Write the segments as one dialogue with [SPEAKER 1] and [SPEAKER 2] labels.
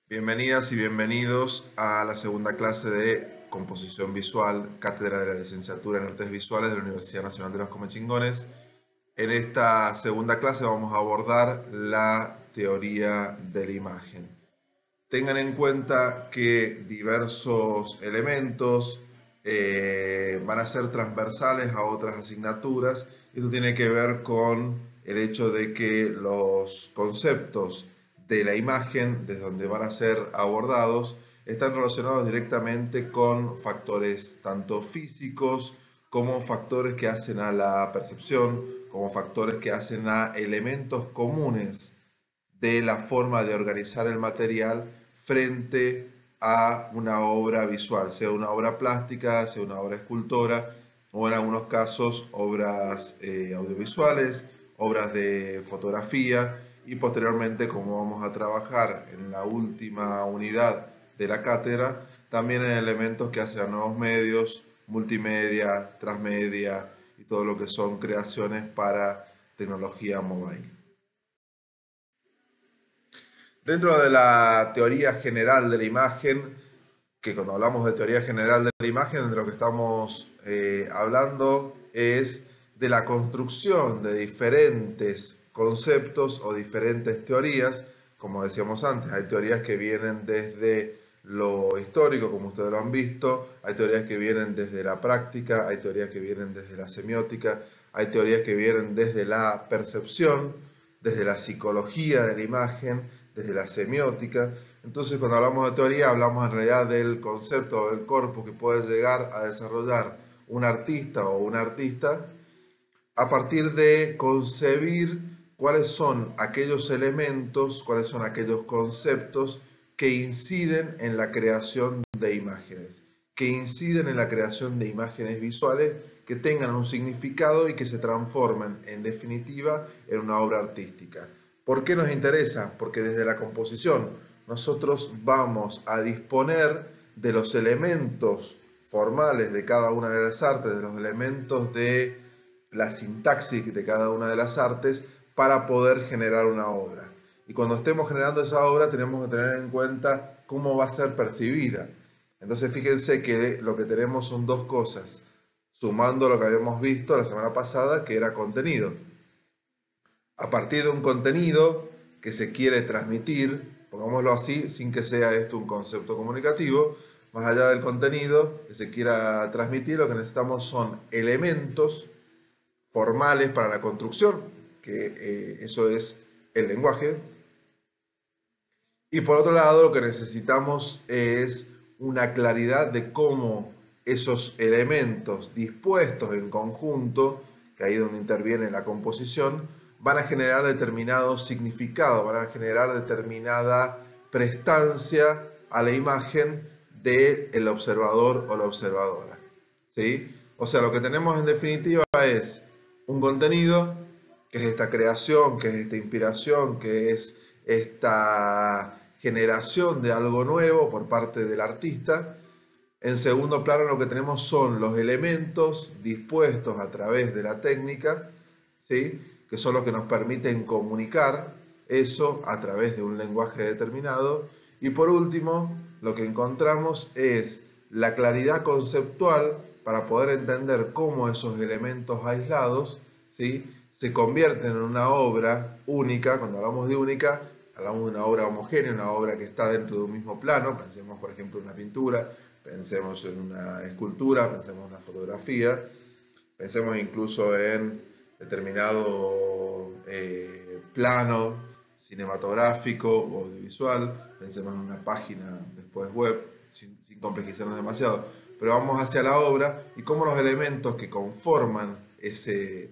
[SPEAKER 1] Bienvenidas y bienvenidos a la segunda clase de Composición Visual, Cátedra de la Licenciatura en Artes Visuales de la Universidad Nacional de los Comechingones. En esta segunda clase vamos a abordar la teoría de la imagen. Tengan en cuenta que diversos elementos van a ser transversales a otras asignaturas. Esto tiene que ver con el hecho de que los conceptos de la imagen, desde donde van a ser abordados, están relacionados directamente con factores tanto físicos como factores que hacen a la percepción, como factores que hacen a elementos comunes de la forma de organizar el material frente a una obra visual, sea una obra plástica, sea una obra escultora o en algunos casos obras audiovisuales, obras de fotografía y posteriormente, como vamos a trabajar en la última unidad de la cátedra, también en elementos que hacen a nuevos medios, multimedia, transmedia y todo lo que son creaciones para tecnología mobile. Dentro de la teoría general de la imagen, que cuando hablamos de teoría general de la imagen, de lo que estamos hablando es de la construcción de diferentes conceptos o diferentes teorías. Como decíamos antes, hay teorías que vienen desde lo histórico, como ustedes lo han visto, hay teorías que vienen desde la práctica, hay teorías que vienen desde la semiótica, hay teorías que vienen desde la percepción, desde la psicología de la imagen, desde la semiótica. Entonces, cuando hablamos de teoría, hablamos en realidad del concepto o del corpus que puede llegar a desarrollar un artista o una artista a partir de concebir cuáles son aquellos elementos, cuáles son aquellos conceptos que inciden en la creación de imágenes, que inciden en la creación de imágenes visuales que tengan un significado y que se transformen en definitiva en una obra artística. ¿Por qué nos interesa? Porque desde la composición nosotros vamos a disponer de los elementos formales de cada una de las artes, de los elementos de la sintaxis de cada una de las artes para poder generar una obra. Y cuando estemos generando esa obra tenemos que tener en cuenta cómo va a ser percibida. Entonces fíjense que lo que tenemos son dos cosas, sumando lo que habíamos visto la semana pasada, que era contenido. A partir de un contenido que se quiere transmitir, pongámoslo así, sin que sea esto un concepto comunicativo, más allá del contenido que se quiera transmitir, lo que necesitamos son elementos formales para la construcción, que eso es el lenguaje. Y por otro lado, lo que necesitamos es una claridad de cómo esos elementos dispuestos en conjunto, que ahí es donde interviene la composición, van a generar determinado significado, van a generar determinada prestancia a la imagen del observador o la observadora. ¿Sí? O sea, lo que tenemos en definitiva es un contenido, que es esta creación, que es esta inspiración, que es esta generación de algo nuevo por parte del artista. En segundo plano lo que tenemos son los elementos dispuestos a través de la técnica, ¿sí? Que son los que nos permiten comunicar eso a través de un lenguaje determinado. Y por último, lo que encontramos es la claridad conceptual para poder entender cómo esos elementos aislados, ¿sí?, se convierten en una obra única. Cuando hablamos de única, hablamos de una obra homogénea, una obra que está dentro de un mismo plano. Pensemos, por ejemplo, en una pintura, pensemos en una escultura, pensemos en una fotografía, pensemos incluso en determinado plano cinematográfico o audiovisual, pensemos en una página después web, sin complejizarnos demasiado. Pero vamos hacia la obra y cómo los elementos que conforman ese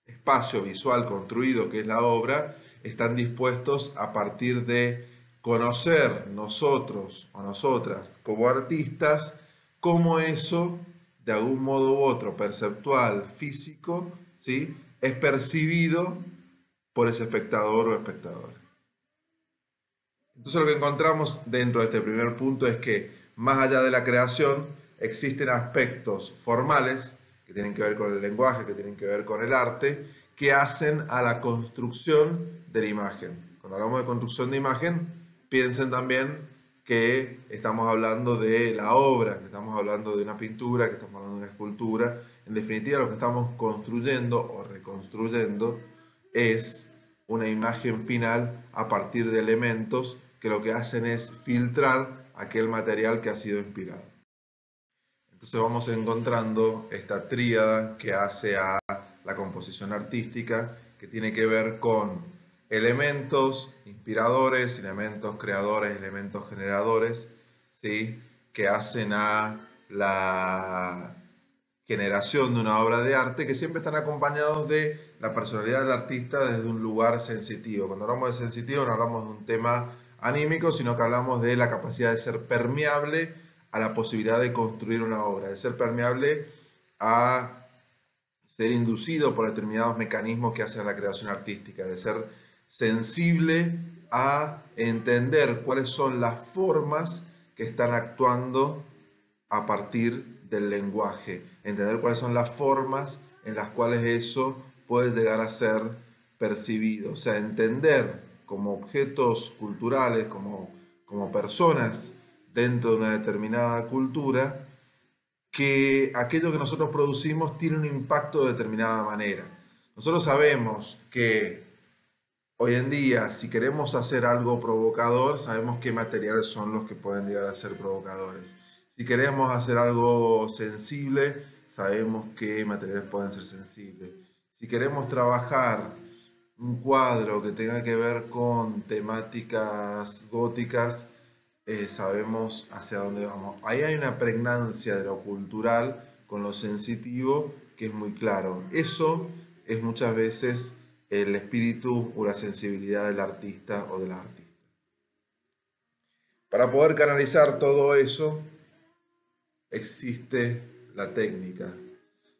[SPEAKER 1] espacio visual construido que es la obra están dispuestos a partir de conocer nosotros o nosotras como artistas cómo eso de algún modo u otro perceptual, físico, ¿sí?, es percibido por ese espectador o espectadora. Entonces lo que encontramos dentro de este primer punto es que más allá de la creación existen aspectos formales que tienen que ver con el lenguaje, que tienen que ver con el arte, que hacen a la construcción de la imagen. Cuando hablamos de construcción de imagen, piensen también que estamos hablando de la obra, que estamos hablando de una pintura, que estamos hablando de una escultura. En definitiva, lo que estamos construyendo o reconstruyendo es una imagen final a partir de elementos que lo que hacen es filtrar aquel material que ha sido inspirado. Entonces vamos encontrando esta tríada que hace a la composición artística, que tiene que ver con elementos inspiradores, elementos creadores, elementos generadores, ¿sí? Que hacen a la generación de una obra de arte, que siempre están acompañados de la personalidad del artista desde un lugar sensitivo. Cuando hablamos de sensitivo no hablamos de un tema anímico, sino que hablamos de la capacidad de ser permeable a la posibilidad de construir una obra, de ser permeable a ser inducido por determinados mecanismos que hacen la creación artística, de ser sensible a entender cuáles son las formas que están actuando a partir del lenguaje, entender cuáles son las formas en las cuales eso puede llegar a ser percibido, o sea, entender como objetos culturales, como personas dentro de una determinada cultura, que aquello que nosotros producimos tiene un impacto de determinada manera. Nosotros sabemos que hoy en día, si queremos hacer algo provocador, sabemos qué materiales son los que pueden llegar a ser provocadores. Si queremos hacer algo sensible, sabemos qué materiales pueden ser sensibles. Si queremos trabajar un cuadro que tenga que ver con temáticas góticas, sabemos hacia dónde vamos. Ahí hay una pregnancia de lo cultural con lo sensitivo que es muy claro. Eso es muchas veces el espíritu o la sensibilidad del artista o del artista. Para poder canalizar todo eso, existe la técnica.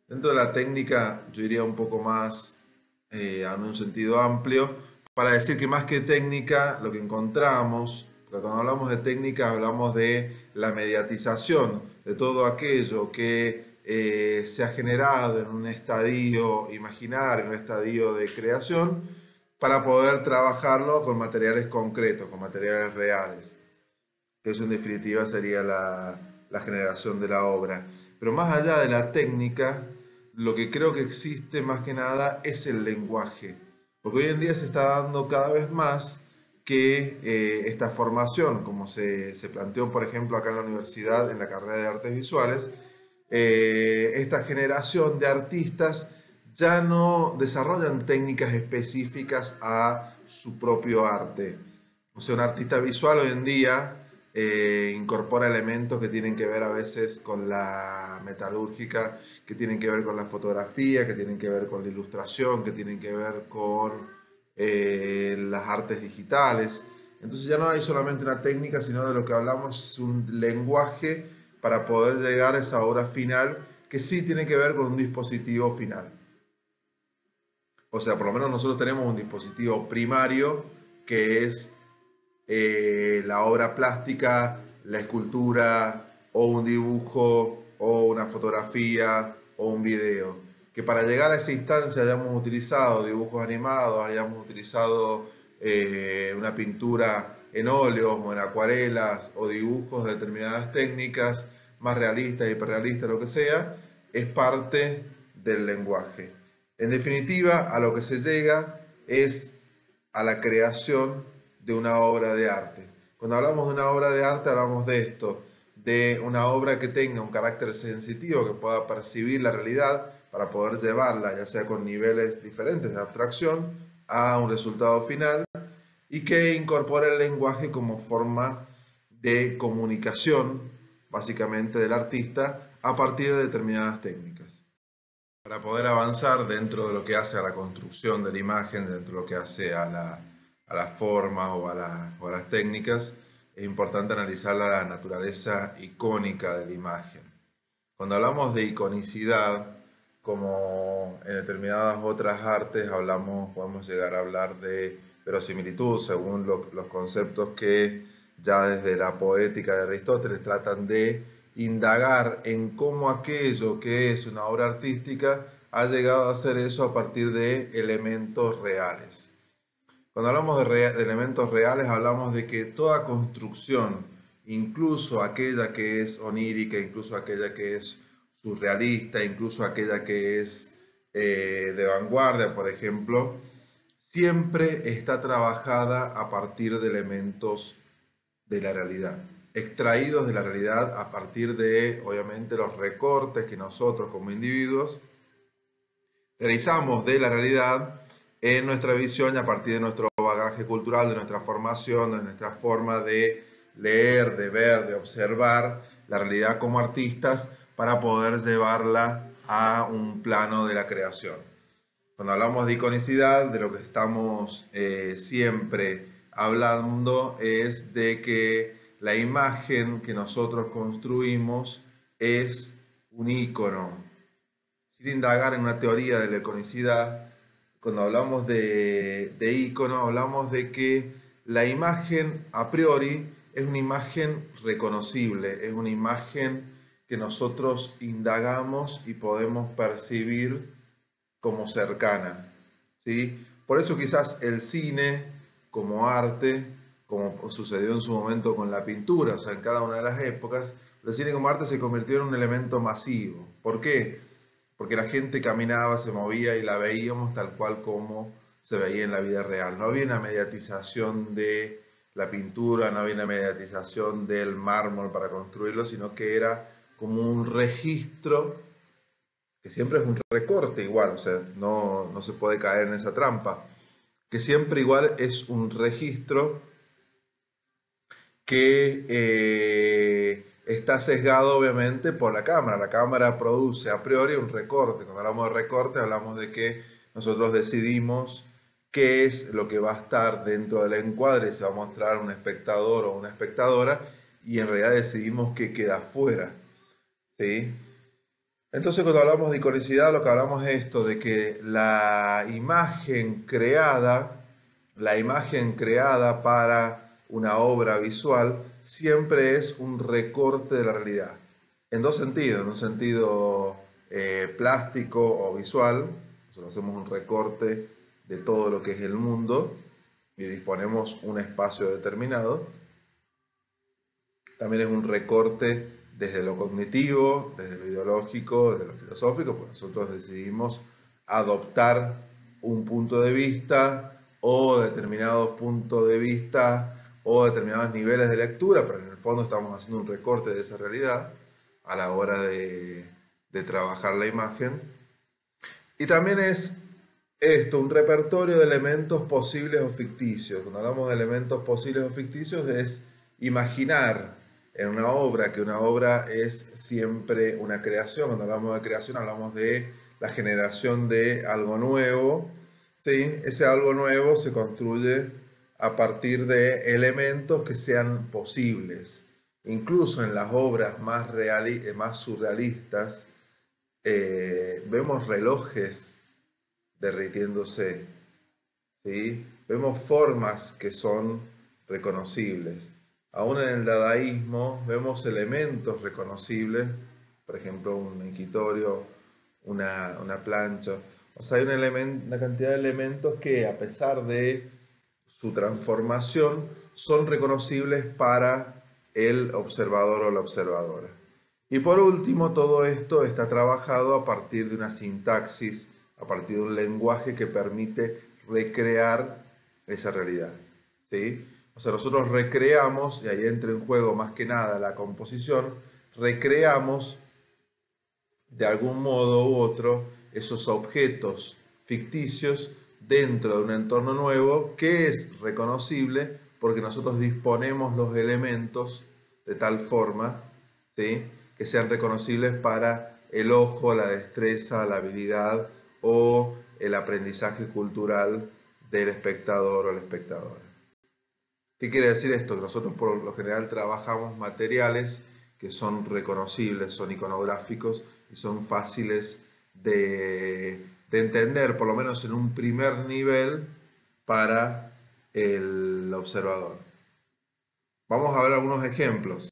[SPEAKER 1] Dentro de la técnica, yo diría un poco más, en un sentido amplio, para decir que más que técnica, lo que encontramos, porque cuando hablamos de técnica, hablamos de la mediatización de todo aquello que se ha generado en un estadio imaginario, en un estadio de creación, para poder trabajarlo con materiales concretos, con materiales reales. Eso en definitiva sería la generación de la obra. Pero más allá de la técnica, lo que creo que existe más que nada es el lenguaje. Porque hoy en día se está dando cada vez más que esta formación, como se planteó por ejemplo acá en la universidad, en la carrera de artes visuales, esta generación de artistas ya no desarrollan técnicas específicas a su propio arte. O sea, un artista visual hoy en día incorpora elementos que tienen que ver a veces con la metalúrgica, que tienen que ver con la fotografía, que tienen que ver con la ilustración, que tienen que ver con las artes digitales. Entonces ya no hay solamente una técnica, sino de lo que hablamos es un lenguaje para poder llegar a esa obra final que sí tiene que ver con un dispositivo final. O sea, por lo menos nosotros tenemos un dispositivo primario que es la obra plástica, la escultura o un dibujo o una fotografía o un video. Que para llegar a esa instancia hayamos utilizado dibujos animados, hayamos utilizado una pintura en óleos o en acuarelas o dibujos de determinadas técnicas más realistas, hiperrealistas, lo que sea, es parte del lenguaje. En definitiva, a lo que se llega es a la creación de una obra de arte. Cuando hablamos de una obra de arte hablamos de esto, de una obra que tenga un carácter sensitivo, que pueda percibir la realidad para poder llevarla, ya sea con niveles diferentes de abstracción, a un resultado final y que incorpore el lenguaje como forma de comunicación, básicamente del artista, a partir de determinadas técnicas. Para poder avanzar dentro de lo que hace a la construcción de la imagen, dentro de lo que hace a la forma o a las técnicas, es importante analizar la naturaleza icónica de la imagen. Cuando hablamos de iconicidad, como en determinadas otras artes podemos llegar a hablar de verosimilitud, según los conceptos que ya desde la poética de Aristóteles tratan de indagar en cómo aquello que es una obra artística ha llegado a hacer eso a partir de elementos reales. Cuando hablamos de elementos reales, hablamos de que toda construcción, incluso aquella que es onírica, incluso aquella que es surrealista, incluso aquella que es de vanguardia, por ejemplo, siempre está trabajada a partir de elementos de la realidad, extraídos de la realidad a partir de, obviamente, los recortes que nosotros como individuos realizamos de la realidad en nuestra visión y a partir de nuestro bagaje cultural, de nuestra formación, de nuestra forma de leer, de ver, de observar la realidad como artistas para poder llevarla a un plano de la creación. Cuando hablamos de iconicidad, de lo que estamos siempre hablando es de que la imagen que nosotros construimos es un icono. Sin indagar en una teoría de la iconicidad, cuando hablamos de icono, hablamos de que la imagen a priori es una imagen reconocible, es una imagen que nosotros indagamos y podemos percibir como cercana, ¿sí? Por eso quizás el cine como arte, como sucedió en su momento con la pintura, o sea, en cada una de las épocas, el cine como arte se convirtió en un elemento masivo. ¿Por qué? Porque la gente caminaba, se movía y la veíamos tal cual como se veía en la vida real. No había una mediatización de la pintura, no había una mediatización del mármol para construirlo, sino que era como un registro, que siempre es un recorte igual, o sea, no se puede caer en esa trampa, que siempre igual es un registro que está sesgado obviamente por la cámara. La cámara produce a priori un recorte. Cuando hablamos de recorte hablamos de que nosotros decidimos qué es lo que va a estar dentro del encuadre, se va a mostrar un espectador o una espectadora y en realidad decidimos qué queda afuera, ¿sí? Entonces, cuando hablamos de iconicidad, lo que hablamos es esto, de que la imagen creada para una obra visual, siempre es un recorte de la realidad. En dos sentidos, en un sentido plástico o visual, nosotros hacemos un recorte de todo lo que es el mundo y disponemos un espacio determinado. También es un recorte desde lo cognitivo, desde lo ideológico, desde lo filosófico, pues nosotros decidimos adoptar un punto de vista o determinados puntos de vista o determinados niveles de lectura, pero en el fondo estamos haciendo un recorte de esa realidad a la hora de trabajar la imagen. Y también es esto, un repertorio de elementos posibles o ficticios. Cuando hablamos de elementos posibles o ficticios es imaginar en una obra, que una obra es siempre una creación. Cuando hablamos de creación hablamos de la generación de algo nuevo, ¿sí? Ese algo nuevo se construye a partir de elementos que sean posibles. Incluso en las obras más surrealistas, vemos relojes derritiéndose, ¿sí? Vemos formas que son reconocibles. Aún en el dadaísmo vemos elementos reconocibles, por ejemplo un mengitorio, una plancha. O sea, hay una cantidad de elementos que a pesar de su transformación son reconocibles para el observador o la observadora. Y por último, todo esto está trabajado a partir de una sintaxis, a partir de un lenguaje que permite recrear esa realidad, ¿sí? O sea, nosotros recreamos, y ahí entra en juego más que nada la composición, recreamos de algún modo u otro esos objetos ficticios dentro de un entorno nuevo que es reconocible porque nosotros disponemos los elementos de tal forma, ¿sí?, que sean reconocibles para el ojo, la destreza, la habilidad o el aprendizaje cultural del espectador o la espectadora. ¿Qué quiere decir esto? Que nosotros por lo general trabajamos materiales que son reconocibles, son iconográficos y son fáciles de entender, por lo menos en un primer nivel, para el observador. Vamos a ver algunos ejemplos.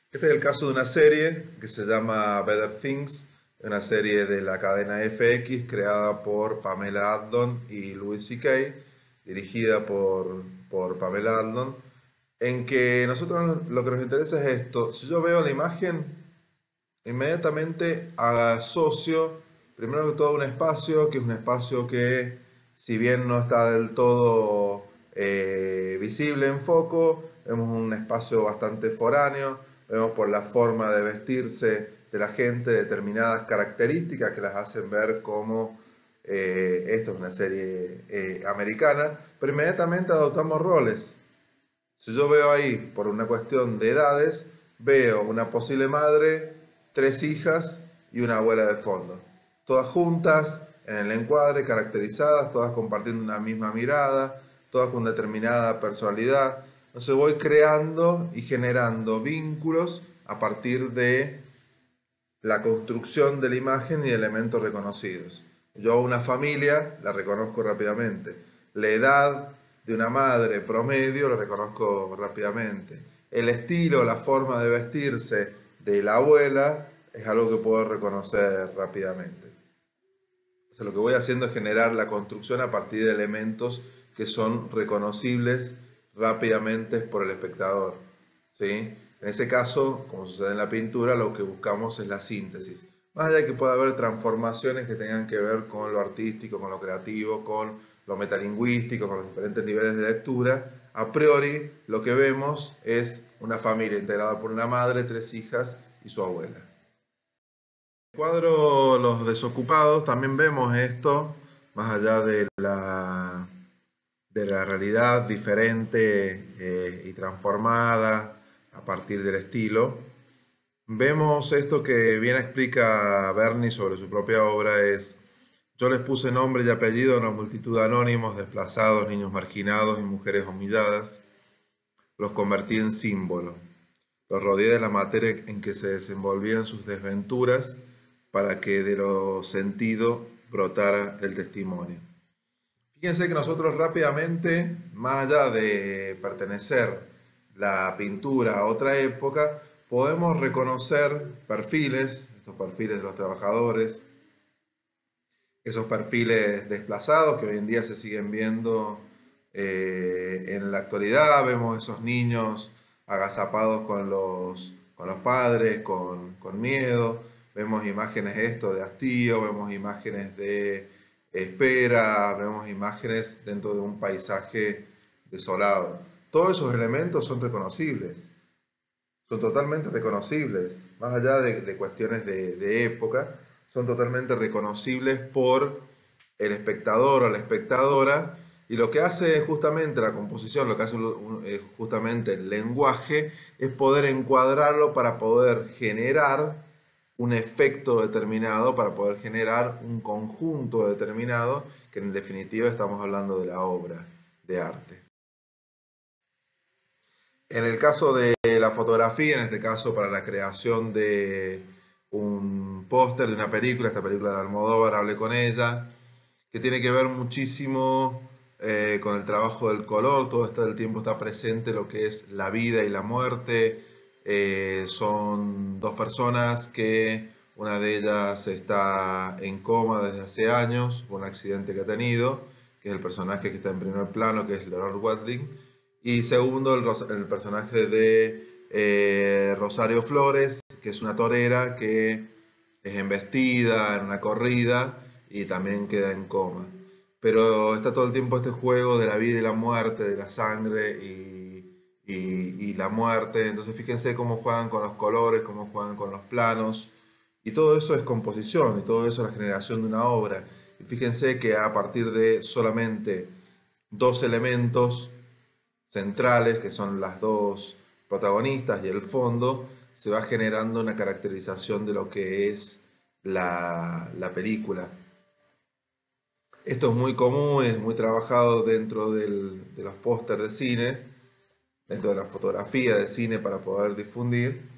[SPEAKER 1] Este es el caso de una serie que se llama Better Things, una serie de la cadena FX creada por Pamela Adlon y Louis C.K., dirigida por Pamela Adlon, en que nosotros lo que nos interesa es esto. Si yo veo la imagen, inmediatamente asocio, primero que todo, un espacio, que es un espacio que, si bien no está del todo visible en foco, vemos un espacio bastante foráneo, vemos por la forma de vestirse de la gente determinadas características que las hacen ver como esto es una serie americana, pero inmediatamente adoptamos roles. Si yo veo ahí, por una cuestión de edades, veo una posible madre, 3 hijas y una abuela de fondo. Todas juntas, en el encuadre, caracterizadas, todas compartiendo una misma mirada, todas con determinada personalidad. Entonces voy creando y generando vínculos a partir de la construcción de la imagen y elementos reconocidos. Yo a una familia la reconozco rápidamente. La edad de una madre promedio lo reconozco rápidamente. El estilo, la forma de vestirse de la abuela es algo que puedo reconocer rápidamente. O sea, lo que voy haciendo es generar la construcción a partir de elementos que son reconocibles rápidamente por el espectador, ¿sí? En ese caso, como sucede en la pintura, lo que buscamos es la síntesis. Más allá de que pueda haber transformaciones que tengan que ver con lo artístico, con lo creativo, con lo metalingüístico, con los diferentes niveles de lectura, a priori lo que vemos es una familia integrada por una madre, 3 hijas y su abuela. En el cuadro Los Desocupados también vemos esto, más allá de la realidad diferente y transformada a partir del estilo. Vemos esto que bien explica Berni sobre su propia obra, es: yo les puse nombre y apellido a una multitud de anónimos, desplazados, niños marginados y mujeres humilladas. Los convertí en símbolo. Los rodeé de la materia en que se desenvolvían sus desventuras para que de lo sentido brotara el testimonio. Fíjense que nosotros rápidamente, más allá de pertenecer la pintura a otra época, podemos reconocer perfiles, estos perfiles de los trabajadores, esos perfiles desplazados que hoy en día se siguen viendo en la actualidad. Vemos esos niños agazapados con los padres, con miedo. Vemos imágenes esto de hastío, vemos imágenes de espera, vemos imágenes dentro de un paisaje desolado. Todos esos elementos son reconocibles, son totalmente reconocibles, más allá de cuestiones de época, son totalmente reconocibles por el espectador o la espectadora, y lo que hace justamente la composición, lo que hace justamente el lenguaje, es poder encuadrarlo para poder generar un efecto determinado, para poder generar un conjunto determinado, que en definitiva estamos hablando de la obra de arte. En el caso de la fotografía, en este caso para la creación de un póster de una película, esta película de Almodóvar, Hablé con ella, que tiene que ver muchísimo con el trabajo del color. Todo el tiempo está presente lo que es la vida y la muerte. Son 2 personas que una de ellas está en coma desde hace años por un accidente que ha tenido, que es el personaje que está en primer plano, que es Leonard Watling, y segundo el personaje de Rosario Flores, que es una torera que es embestida en una corrida y también queda en coma. Pero está todo el tiempo este juego de la vida y la muerte, de la sangre y la muerte. Entonces fíjense cómo juegan con los colores, cómo juegan con los planos. Y todo eso es composición, y todo eso es la generación de una obra. Y fíjense que a partir de solamente 2 elementos centrales, que son las 2 protagonistas y el fondo, se va generando una caracterización de lo que es la película. Esto es muy común, es muy trabajado dentro de los pósters de cine, dentro de la fotografía de cine para poder difundir.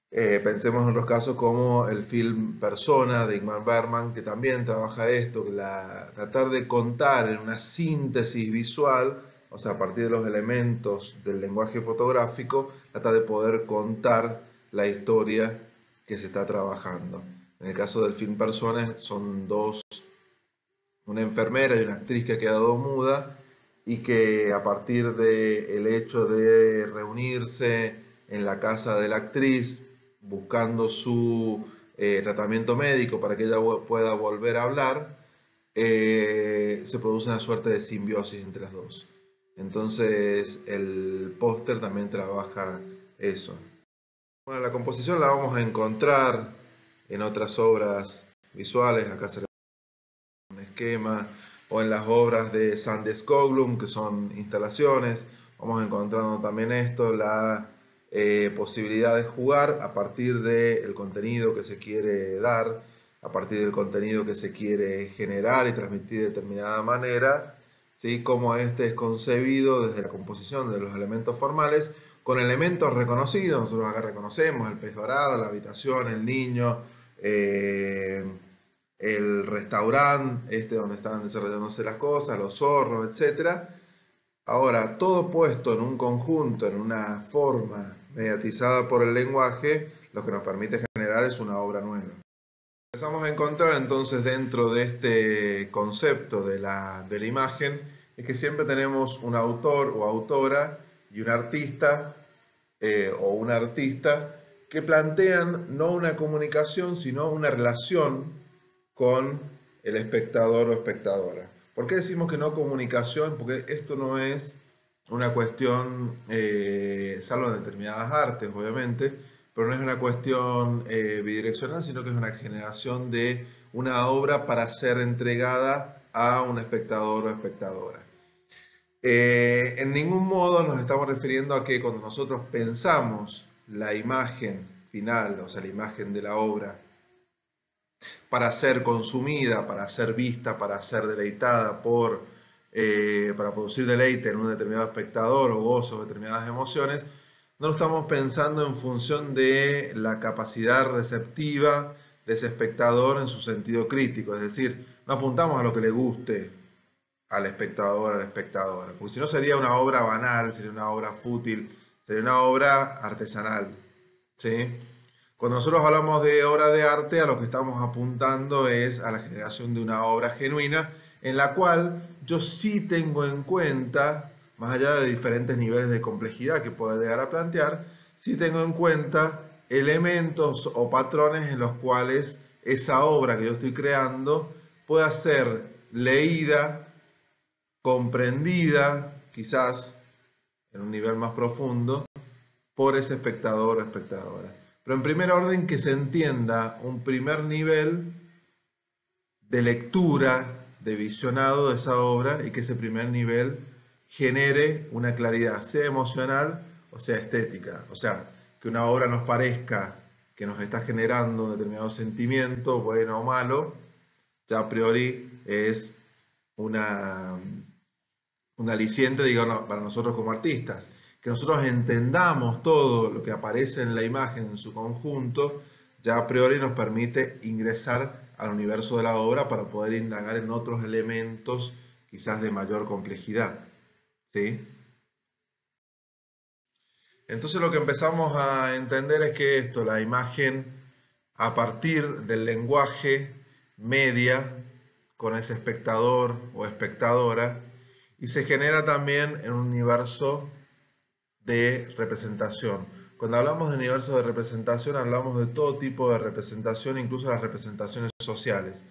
[SPEAKER 1] Pensemos en otros casos como el film Persona de Ingmar Bergman, que también trabaja esto, tratar de contar en una síntesis visual, o sea, a partir de los elementos del lenguaje fotográfico, tratar de poder contar la historia que se está trabajando. En el caso del film Personas son dos, una enfermera y una actriz que ha quedado muda y que a partir del hecho de reunirse en la casa de la actriz buscando su tratamiento médico para que ella pueda volver a hablar, se produce una suerte de simbiosis entre las dos. Entonces el póster también trabaja eso. Bueno, la composición la vamos a encontrar en otras obras visuales, acá se le da un esquema, o en las obras de Sandy Skoglund, que son instalaciones. Vamos encontrando también esto, la posibilidad de jugar a partir del contenido que se quiere dar, a partir del contenido que se quiere generar y transmitir de determinada manera, ¿sí? Cómo este es concebido desde la composición de los elementos formales con elementos reconocidos. Nosotros acá reconocemos el pez dorado, la habitación, el niño, el restaurante donde están desarrollándose las cosas, los zorros, etc. Ahora, todo puesto en un conjunto, en una forma mediatizada por el lenguaje, lo que nos permite generar es una obra nueva. Empezamos a encontrar entonces dentro de este concepto de la imagen, es que siempre tenemos un autor o autora y un artista o una artista que plantean no una comunicación, sino una relación con el espectador o espectadora. ¿Por qué decimos que no comunicación? Porque esto no es una cuestión, salvo en determinadas artes, obviamente, pero no es una cuestión bidireccional, sino que es una generación de una obra para ser entregada a un espectador o espectadora. En ningún modo nos estamos refiriendo a que cuando nosotros pensamos la imagen final, o sea, la imagen de la obra, para ser consumida, para ser vista, para ser deleitada para producir deleite en un determinado espectador o gozo de determinadas emociones, no lo estamos pensando en función de la capacidad receptiva de ese espectador en su sentido crítico, es decir, no apuntamos a lo que le guste al espectador, a la espectadora, porque si no sería una obra banal, sería una obra fútil, sería una obra artesanal, ¿sí? Cuando nosotros hablamos de obra de arte, a lo que estamos apuntando es a la generación de una obra genuina en la cual yo sí tengo en cuenta, más allá de diferentes niveles de complejidad que pueda llegar a plantear, sí tengo en cuenta elementos o patrones en los cuales esa obra que yo estoy creando pueda ser leída, comprendida, quizás en un nivel más profundo, por ese espectador o espectadora. Pero en primer orden que se entienda un primer nivel de lectura, de visionado de esa obra y que ese primer nivel genere una claridad, sea emocional o sea estética. O sea, que una obra nos parezca que nos está generando un determinado sentimiento, bueno o malo, ya a priori es un aliciente, digamos, para nosotros como artistas. Que nosotros entendamos todo lo que aparece en la imagen en su conjunto, ya a priori nos permite ingresar al universo de la obra para poder indagar en otros elementos quizás de mayor complejidad. ¿Sí? Entonces lo que empezamos a entender es que esto, la imagen, a partir del lenguaje, media con ese espectador o espectadora y se genera también en un universo de representación. Cuando hablamos de universo de representación, hablamos de todo tipo de representación, incluso las representaciones sociales.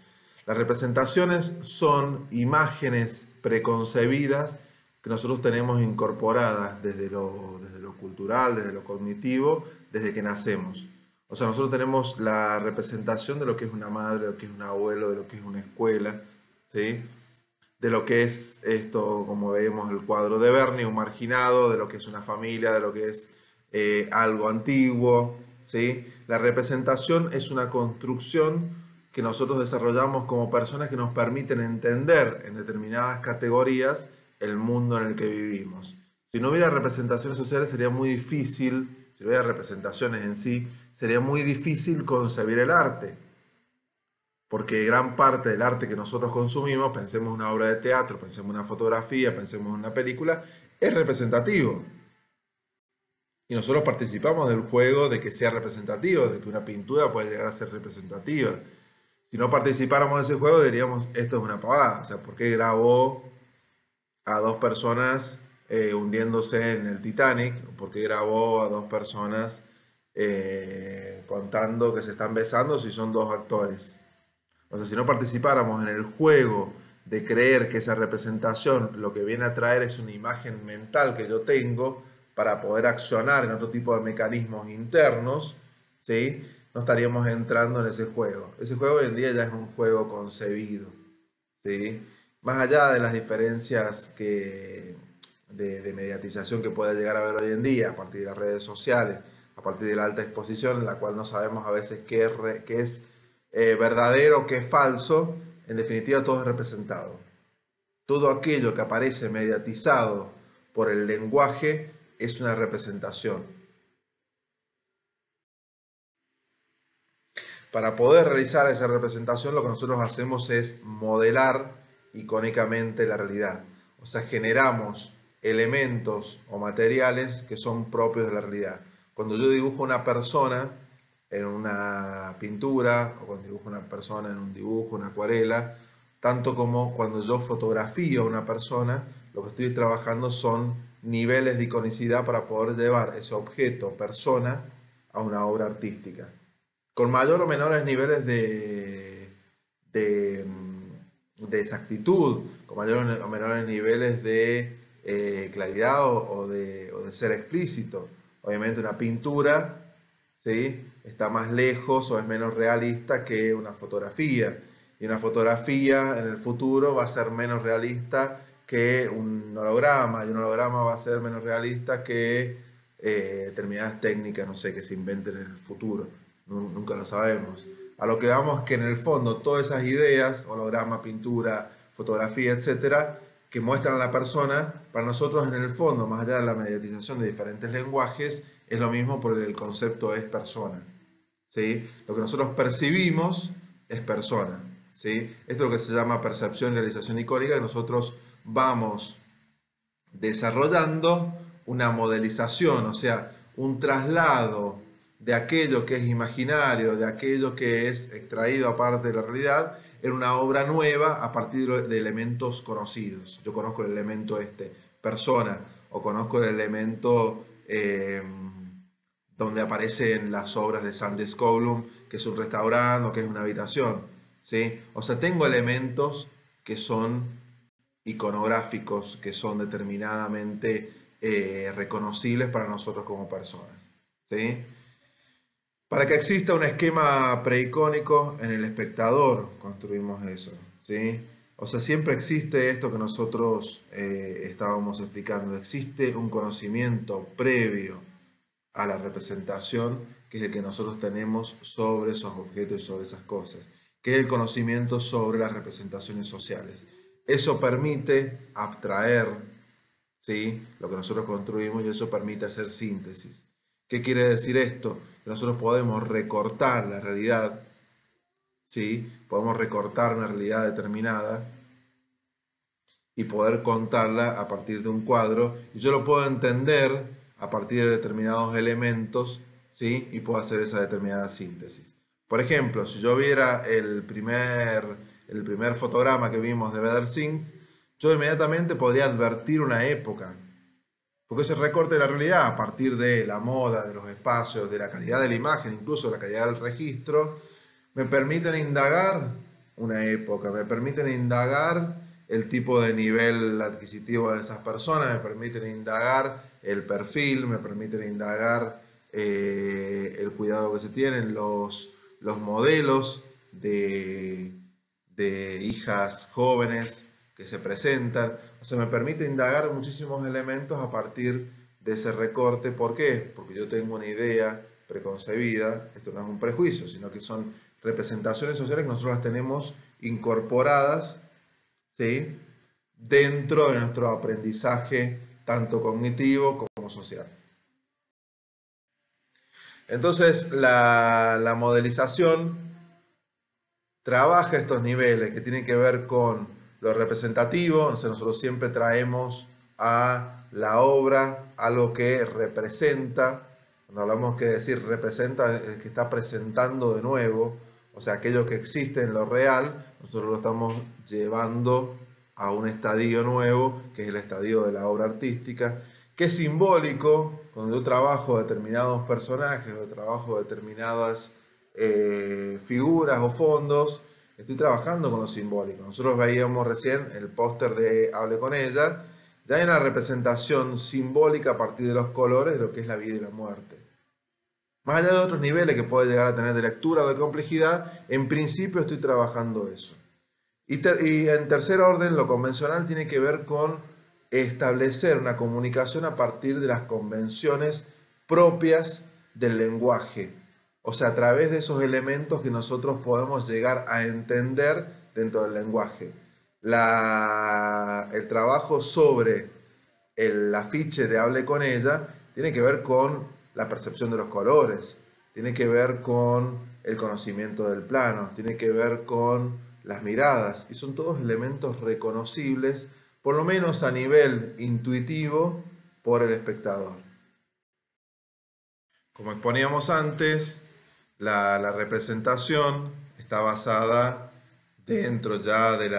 [SPEAKER 1] Las representaciones son imágenes preconcebidas que nosotros tenemos incorporadas desde lo cultural, desde lo cognitivo, desde que nacemos. O sea, nosotros tenemos la representación de lo que es una madre, de lo que es un abuelo, de lo que es una escuela, ¿sí? De lo que es esto, como vemos el cuadro de Berni, un marginado, de lo que es una familia, de lo que es algo antiguo, ¿sí? La representación es una construcción que nosotros desarrollamos como personas que nos permiten entender en determinadas categorías el mundo en el que vivimos. Si no hubiera representaciones sociales sería muy difícil, si no hubiera representaciones en sí, sería muy difícil concebir el arte. Porque gran parte del arte que nosotros consumimos, pensemos en una obra de teatro, pensemos en una fotografía, pensemos en una película, es representativo. Y nosotros participamos del juego de que sea representativo, de que una pintura puede llegar a ser representativa. Si no participáramos de ese juego, diríamos, esto es una pavada. O sea, ¿por qué grabó a dos personas hundiéndose en el Titanic? ¿Por qué grabó a dos personas contando que se están besando si son dos actores? O sea, si no participáramos en el juego de creer que esa representación lo que viene a traer es una imagen mental que yo tengo para poder accionar en otro tipo de mecanismos internos, ¿sí? No estaríamos entrando en ese juego. Ese juego hoy en día ya es un juego concebido, ¿sí? Más allá de las diferencias de mediatización que puede llegar a haber hoy en día a partir de las redes sociales, a partir de la alta exposición, en la cual no sabemos a veces qué es verdadero, qué es falso, en definitiva todo es representado. Todo aquello que aparece mediatizado por el lenguaje es una representación. Para poder realizar esa representación, lo que nosotros hacemos es modelar icónicamente la realidad. O sea, generamos elementos o materiales que son propios de la realidad. Cuando yo dibujo una persona en una pintura, o cuando dibujo una persona en un dibujo, una acuarela, tanto como cuando yo fotografío a una persona, lo que estoy trabajando son niveles de iconicidad para poder llevar ese objeto, persona, a una obra artística con mayor o menores niveles de exactitud, con mayores o menores niveles de claridad o de ser explícito. Obviamente una pintura, ¿sí?, está más lejos o es menos realista que una fotografía. Y una fotografía en el futuro va a ser menos realista que un holograma, y un holograma va a ser menos realista que determinadas técnicas, no sé, que se inventen en el futuro. Nunca lo sabemos. A lo que vamos es que en el fondo todas esas ideas, holograma, pintura, fotografía, etcétera, que muestran a la persona, para nosotros en el fondo, más allá de la mediatización de diferentes lenguajes, es lo mismo porque el concepto es persona, ¿sí? Lo que nosotros percibimos es persona, ¿sí? Esto es lo que se llama percepción y realización icónica, que nosotros vamos desarrollando una modelización, o sea, un traslado de aquello que es imaginario, de aquello que es extraído aparte de la realidad, en una obra nueva a partir de elementos conocidos. Yo conozco el elemento persona, o conozco el elemento donde aparecen las obras de Sandy Scoulum, que es un restaurante o que es una habitación, ¿sí? O sea, tengo elementos que son iconográficos, que son determinadamente reconocibles para nosotros como personas, ¿sí? Para que exista un esquema preicónico en el espectador, construimos eso, ¿sí? O sea, siempre existe esto que nosotros estábamos explicando, existe un conocimiento previo a la representación, que es el que nosotros tenemos sobre esos objetos y sobre esas cosas, que es el conocimiento sobre las representaciones sociales. Eso permite abstraer, ¿sí?, lo que nosotros construimos, y eso permite hacer síntesis. ¿Qué quiere decir esto? Que nosotros podemos recortar la realidad, ¿sí? Podemos recortar una realidad determinada y poder contarla a partir de un cuadro, y yo lo puedo entender a partir de determinados elementos, ¿sí?, y puedo hacer esa determinada síntesis. Por ejemplo, si yo viera el primer fotograma que vimos de Better Things, yo inmediatamente podría advertir una época, porque ese recorte de la realidad a partir de la moda, de los espacios, de la calidad de la imagen, incluso de la calidad del registro, me permiten indagar una época, me permiten indagar el tipo de nivel adquisitivo de esas personas, me permiten indagar el perfil, me permiten indagar el cuidado que se tienen, los modelos de hijas jóvenes que se presentan. O sea, me permite indagar muchísimos elementos a partir de ese recorte. ¿Por qué? Porque yo tengo una idea preconcebida, esto no es un prejuicio, sino que son representaciones sociales que nosotros las tenemos incorporadas, ¿sí?, dentro de nuestro aprendizaje, tanto cognitivo como social. Entonces, la modelización trabaja estos niveles que tienen que ver con lo representativo. O sea, nosotros siempre traemos a la obra algo que representa. Cuando hablamos que decir representa, es que está presentando de nuevo, o sea, aquello que existe en lo real, nosotros lo estamos llevando a un estadio nuevo, que es el estadio de la obra artística, que es simbólico. Cuando yo trabajo determinados personajes, o trabajo determinadas figuras o fondos, estoy trabajando con lo simbólico. Nosotros veíamos recién el póster de Hable con ella. Ya hay una representación simbólica a partir de los colores de lo que es la vida y la muerte. Más allá de otros niveles que puede llegar a tener de lectura o de complejidad, en principio estoy trabajando eso. Y en tercer orden, lo convencional tiene que ver con establecer una comunicación a partir de las convenciones propias del lenguaje. O sea, a través de esos elementos que nosotros podemos llegar a entender dentro del lenguaje. El trabajo sobre el afiche de Hable con ella tiene que ver con la percepción de los colores, tiene que ver con el conocimiento del plano, tiene que ver con las miradas, y son todos elementos reconocibles, por lo menos a nivel intuitivo, por el espectador. Como exponíamos antes, la representación está basada dentro ya de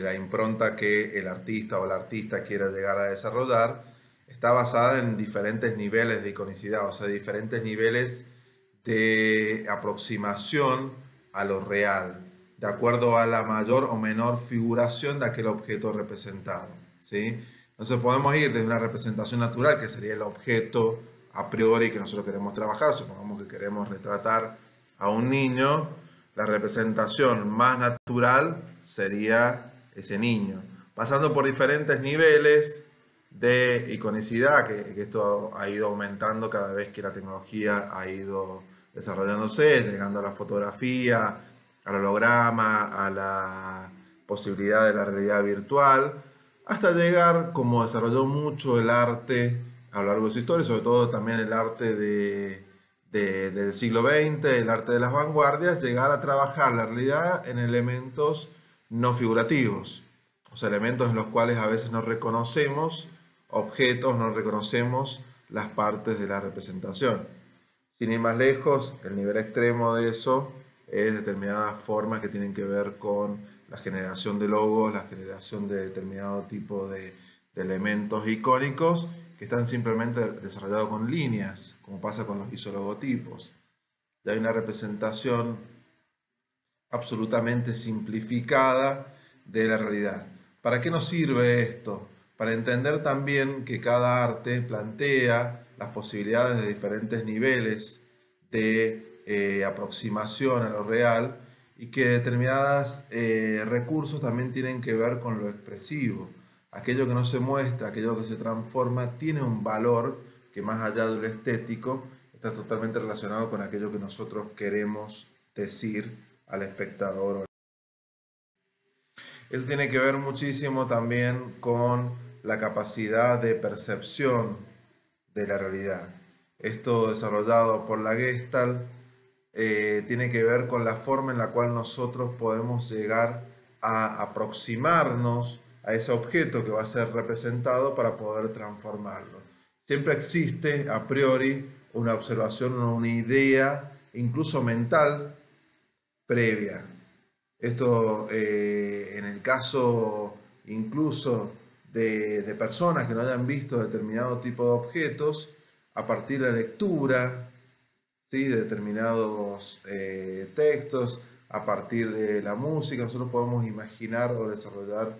[SPEAKER 1] la impronta que el artista o la artista quiera llegar a desarrollar. Está basada en diferentes niveles de iconicidad, o sea, diferentes niveles de aproximación a lo real, de acuerdo a la mayor o menor figuración de aquel objeto representado, ¿sí? Entonces podemos ir desde una representación natural, que sería el objeto a priori que nosotros queremos trabajar. Supongamos que queremos retratar a un niño, la representación más natural sería ese niño, pasando por diferentes niveles de iconicidad, que esto ha ido aumentando cada vez que la tecnología ha ido desarrollándose, llegando a la fotografía, al holograma, a la posibilidad de la realidad virtual, hasta llegar, como desarrolló mucho el arte a lo largo de su historia, sobre todo también el arte del siglo XX, el arte de las vanguardias, llegar a trabajar la realidad en elementos no figurativos, o sea, elementos en los cuales a veces no reconocemos objetos, no reconocemos las partes de la representación. Sin ir más lejos, el nivel extremo de eso es determinadas formas que tienen que ver con la generación de logos, la generación de determinado tipo de elementos icónicos que están simplemente desarrollados con líneas, como pasa con los isologotipos. Y hay una representación absolutamente simplificada de la realidad. ¿Para qué nos sirve esto? Para entender también que cada arte plantea las posibilidades de diferentes niveles de aproximación a lo real, y que determinados recursos también tienen que ver con lo expresivo. Aquello que no se muestra, aquello que se transforma, tiene un valor que, más allá de lo estético, está totalmente relacionado con aquello que nosotros queremos decir al espectador. Esto tiene que ver muchísimo también con la capacidad de percepción de la realidad. Esto, desarrollado por la Gestalt, tiene que ver con la forma en la cual nosotros podemos llegar a aproximarnos a ese objeto que va a ser representado para poder transformarlo. Siempre existe a priori una observación, una idea, incluso mental, previa. Esto, en el caso incluso de personas que no hayan visto determinado tipo de objetos, a partir de la lectura, ¿sí?, de determinados textos, a partir de la música, nosotros podemos imaginar o desarrollar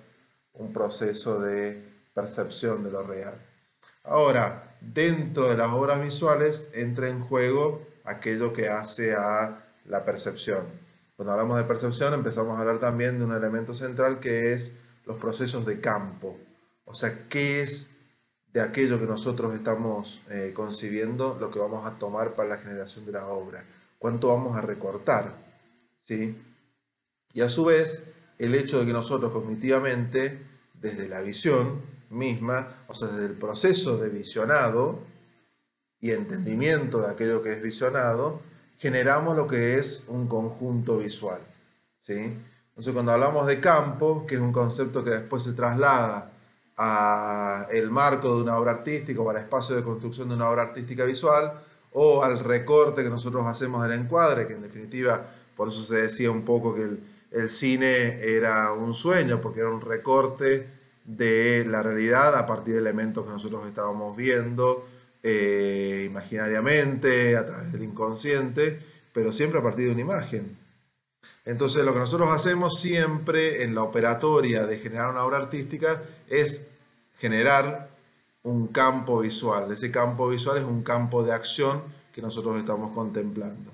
[SPEAKER 1] un proceso de percepción de lo real. Ahora, dentro de las obras visuales entra en juego aquello que hace a la percepción. Cuando hablamos de percepción, empezamos a hablar también de un elemento central, que es los procesos de campo. O sea, ¿qué es de aquello que nosotros estamos concibiendo lo que vamos a tomar para la generación de la obra? ¿Cuánto vamos a recortar? ¿Sí? Y a su vez, el hecho de que nosotros cognitivamente, desde la visión misma, o sea, desde el proceso de visionado y entendimiento de aquello que es visionado, generamos lo que es un conjunto visual, ¿sí? Entonces, cuando hablamos de campo, que es un concepto que después se traslada al marco de una obra artística o al espacio de construcción de una obra artística visual, o al recorte que nosotros hacemos del encuadre, que en definitiva, por eso se decía un poco que el cine era un sueño, porque era un recorte de la realidad a partir de elementos que nosotros estábamos viendo imaginariamente, a través del inconsciente, pero siempre a partir de una imagen. Entonces lo que nosotros hacemos siempre en la operatoria de generar una obra artística es generar un campo visual. Ese campo visual es un campo de acción que nosotros estamos contemplando.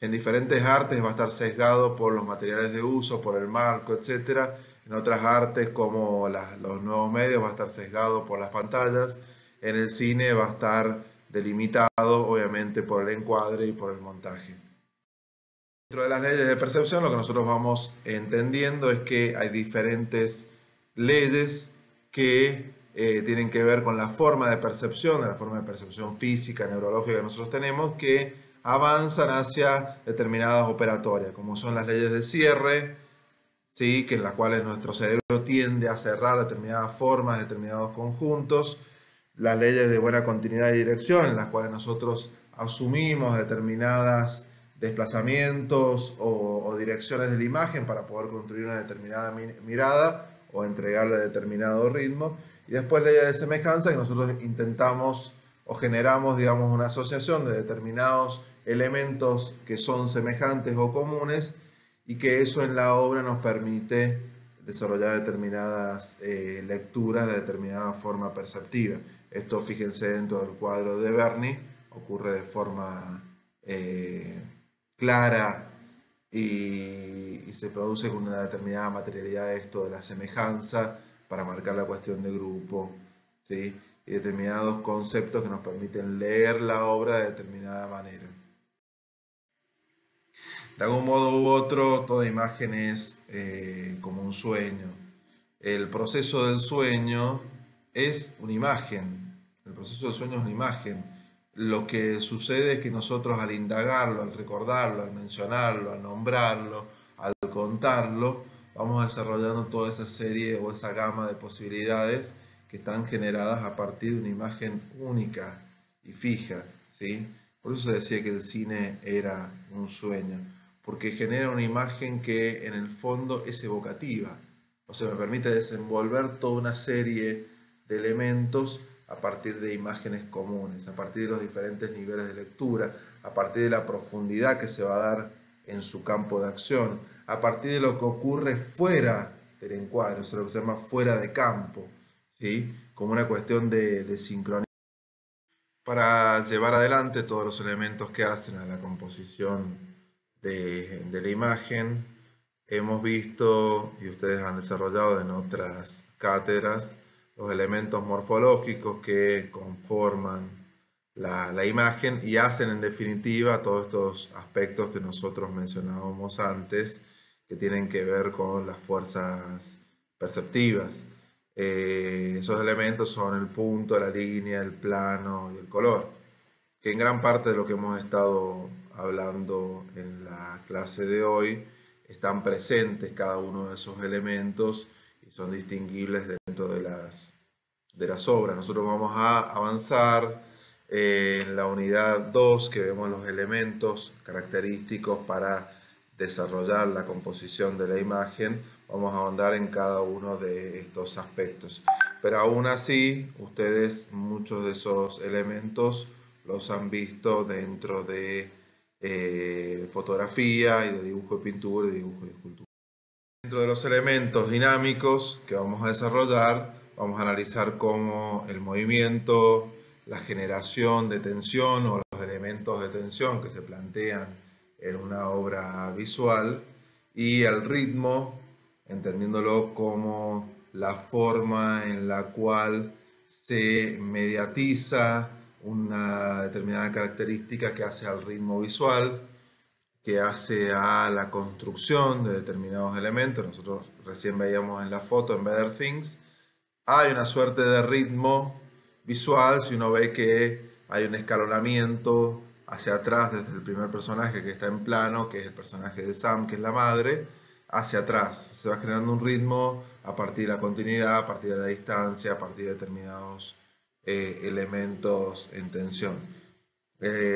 [SPEAKER 1] En diferentes artes va a estar sesgado por los materiales de uso, por el marco, etc. En otras artes, como los nuevos medios, va a estar sesgado por las pantallas. En el cine va a estar delimitado, obviamente, por el encuadre y por el montaje. Dentro de las leyes de percepción, lo que nosotros vamos entendiendo es que hay diferentes leyes que tienen que ver con la forma de percepción, la forma de percepción física, neurológica que nosotros tenemos, que avanzan hacia determinadas operatorias, como son las leyes de cierre, ¿sí? Que en las cuales nuestro cerebro tiende a cerrar determinadas formas, determinados conjuntos, las leyes de buena continuidad y dirección, en las cuales nosotros asumimos determinadas desplazamientos o direcciones de la imagen para poder construir una determinada mirada o entregarle determinado ritmo. Y después leyes de semejanza, que nosotros intentamos o generamos, digamos, una asociación de determinados elementos que son semejantes o comunes, y que eso en la obra nos permite desarrollar determinadas lecturas de determinada forma perceptiva. Esto, fíjense, dentro del cuadro de Berni ocurre de forma clara y se produce con una determinada materialidad esto de la semejanza para marcar la cuestión de grupo, ¿sí? Y determinados conceptos que nos permiten leer la obra de determinada manera. De algún modo u otro, toda imagen es como un sueño. El proceso del sueño es una imagen. El proceso del sueño es una imagen. Lo que sucede es que nosotros, al indagarlo, al recordarlo, al mencionarlo, al nombrarlo, al contarlo, vamos desarrollando toda esa serie o esa gama de posibilidades que están generadas a partir de una imagen única y fija, ¿sí? Por eso se decía que el cine era un sueño, porque genera una imagen que en el fondo es evocativa, o sea, me permite desenvolver toda una serie de elementos a partir de imágenes comunes, a partir de los diferentes niveles de lectura, a partir de la profundidad que se va a dar en su campo de acción, a partir de lo que ocurre fuera del encuadre, o sea, lo que se llama fuera de campo, ¿sí? Como una cuestión de sincronía. Para llevar adelante todos los elementos que hacen a la composición de la imagen, hemos visto, y ustedes han desarrollado en otras cátedras, los elementos morfológicos que conforman la imagen y hacen en definitiva todos estos aspectos que nosotros mencionábamos antes, que tienen que ver con las fuerzas perceptivas. Esos elementos son el punto, la línea, el plano y el color, que en gran parte de lo que hemos estado hablando en la clase de hoy están presentes cada uno de esos elementos y son distinguibles dentro de las obras. Nosotros vamos a avanzar en la unidad 2, que vemos los elementos característicos para desarrollar la composición de la imagen. Vamos a ahondar en cada uno de estos aspectos. Pero aún así, ustedes muchos de esos elementos los han visto dentro de fotografía y de dibujo de pintura y dibujo de escultura. Dentro de los elementos dinámicos que vamos a desarrollar, vamos a analizar cómo el movimiento, la generación de tensión o los elementos de tensión que se plantean en una obra visual, y el ritmo, entendiéndolo como la forma en la cual se mediatiza una determinada característica que hace al ritmo visual, que hace a la construcción de determinados elementos. Nosotros recién veíamos en la foto, en Better Things, hay una suerte de ritmo visual si uno ve que hay un escalonamiento hacia atrás desde el primer personaje que está en plano, que es el personaje de Sam, que es la madre, hacia atrás. Se va generando un ritmo a partir de la continuidad, a partir de la distancia, a partir de determinados elementos en tensión.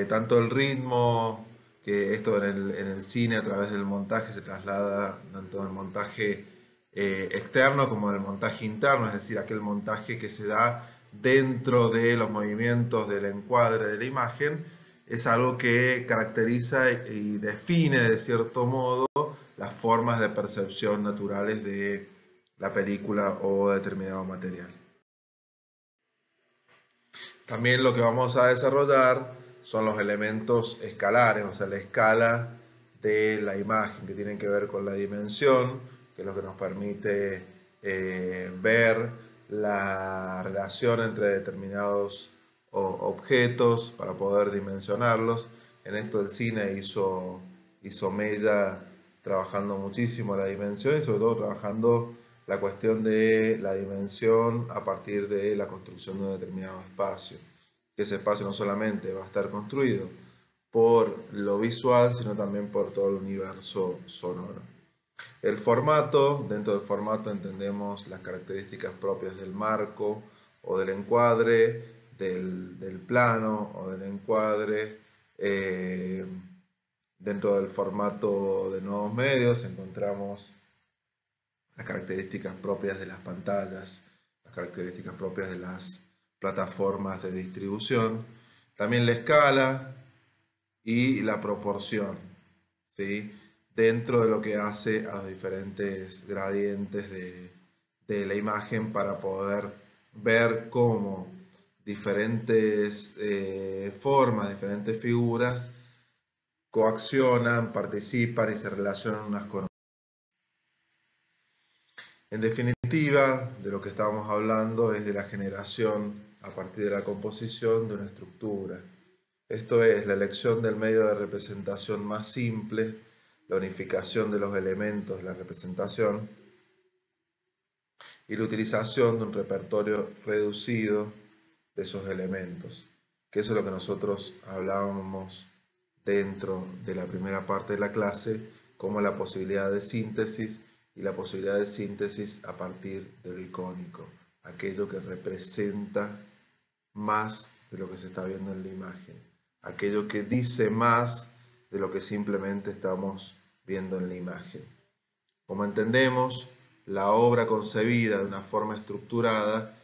[SPEAKER 1] Tanto el ritmo, que esto en el cine a través del montaje se traslada tanto en el montaje externo como en el montaje interno, es decir, aquel montaje que se da dentro de los movimientos del encuadre de la imagen, es algo que caracteriza y define de cierto modo las formas de percepción naturales de la película o determinado material. También lo que vamos a desarrollar son los elementos escalares, o sea, la escala de la imagen, que tienen que ver con la dimensión, que es lo que nos permite ver la relación entre determinados objetos para poder dimensionarlos. En esto el cine hizo mella trabajando muchísimo la dimensión y sobre todo trabajando la cuestión de la dimensión a partir de la construcción de un determinado espacio. Que ese espacio no solamente va a estar construido por lo visual, sino también por todo el universo sonoro. El formato, dentro del formato entendemos las características propias del marco o del encuadre, del plano o del encuadre. Dentro del formato de nuevos medios encontramos las características propias de las pantallas, las características propias de las plataformas de distribución, también la escala y la proporción, ¿sí? Dentro de lo que hace a los diferentes gradientes de la imagen para poder ver cómo diferentes formas, diferentes figuras coaccionan, participan y se relacionan unas con otras. En definitiva, de lo que estamos hablando es de la generación a partir de la composición de una estructura. Esto es la elección del medio de representación más simple, la unificación de los elementos de la representación y la utilización de un repertorio reducido de esos elementos, que eso es lo que nosotros hablábamos dentro de la primera parte de la clase, como la posibilidad de síntesis y la posibilidad de síntesis a partir de lo icónico, aquello que representa más de lo que se está viendo en la imagen, aquello que dice más de lo que simplemente estamos viendo en la imagen. Como entendemos, la obra concebida de una forma estructurada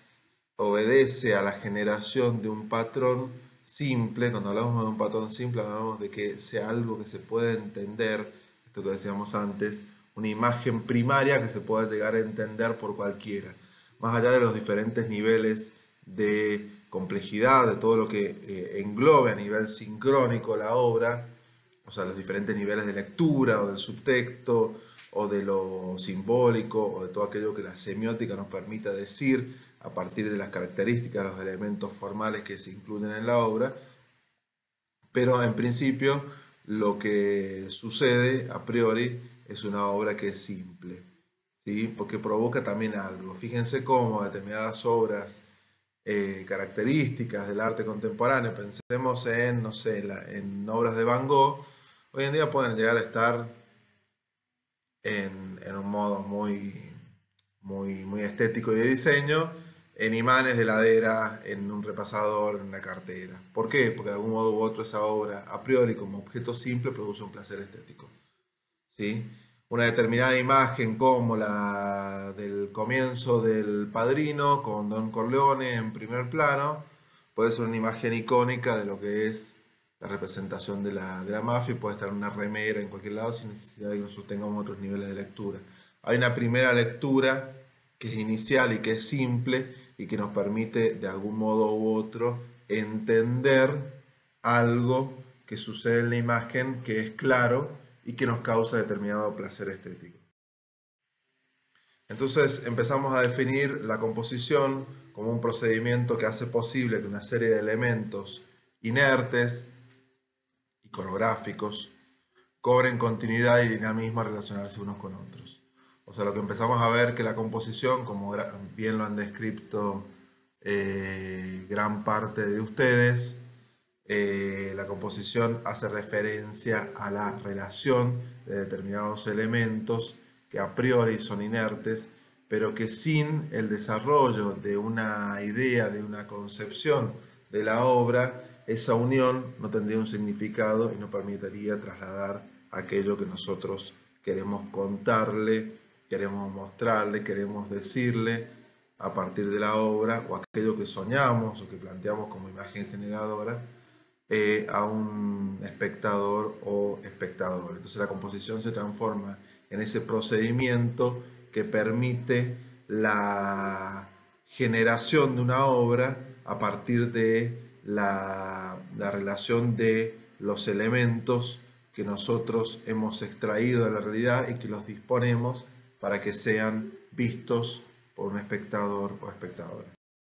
[SPEAKER 1] obedece a la generación de un patrón simple. Cuando hablamos de un patrón simple, hablamos de que sea algo que se pueda entender, esto que decíamos antes, una imagen primaria que se pueda llegar a entender por cualquiera, más allá de los diferentes niveles de complejidad, de todo lo que englobe a nivel sincrónico la obra, o sea, los diferentes niveles de lectura o del subtexto o de lo simbólico o de todo aquello que la semiótica nos permita decir a partir de las características, los elementos formales que se incluyen en la obra, pero en principio lo que sucede a priori es una obra que es simple, ¿sí? Porque provoca también algo. Fíjense cómo determinadas obras características del arte contemporáneo, pensemos en, no sé, en obras de Van Gogh, hoy en día pueden llegar a estar en un modo muy estético y de diseño, en imanes de heladera, en un repasador, en una cartera. ¿Por qué? Porque de algún modo u otro esa obra, a priori como objeto simple, produce un placer estético, ¿sí? Una determinada imagen como la del comienzo del Padrino con Don Corleone en primer plano puede ser una imagen icónica de lo que es la representación de la mafia y puede estar en una remera en cualquier lado sin necesidad de que nosotros tengamos otros niveles de lectura. Hay una primera lectura que es inicial y que es simple y que nos permite de algún modo u otro entender algo que sucede en la imagen que es claro y que nos causa determinado placer estético. Entonces empezamos a definir la composición como un procedimiento que hace posible que una serie de elementos inertes, iconográficos, cobren continuidad y dinamismo al relacionarse unos con otros. O sea, lo que empezamos a ver que la composición, como bien lo han descrito gran parte de ustedes, la composición hace referencia a la relación de determinados elementos que a priori son inertes, pero que sin el desarrollo de una idea, de una concepción de la obra, esa unión no tendría un significado y no permitiría trasladar aquello que nosotros queremos contarle, queremos mostrarle, queremos decirle a partir de la obra, o aquello que soñamos o que planteamos como imagen generadora a un espectador o espectador. Entonces la composición se transforma en ese procedimiento que permite la generación de una obra a partir de la relación de los elementos que nosotros hemos extraído de la realidad y que los disponemos para que sean vistos por un espectador o espectadora.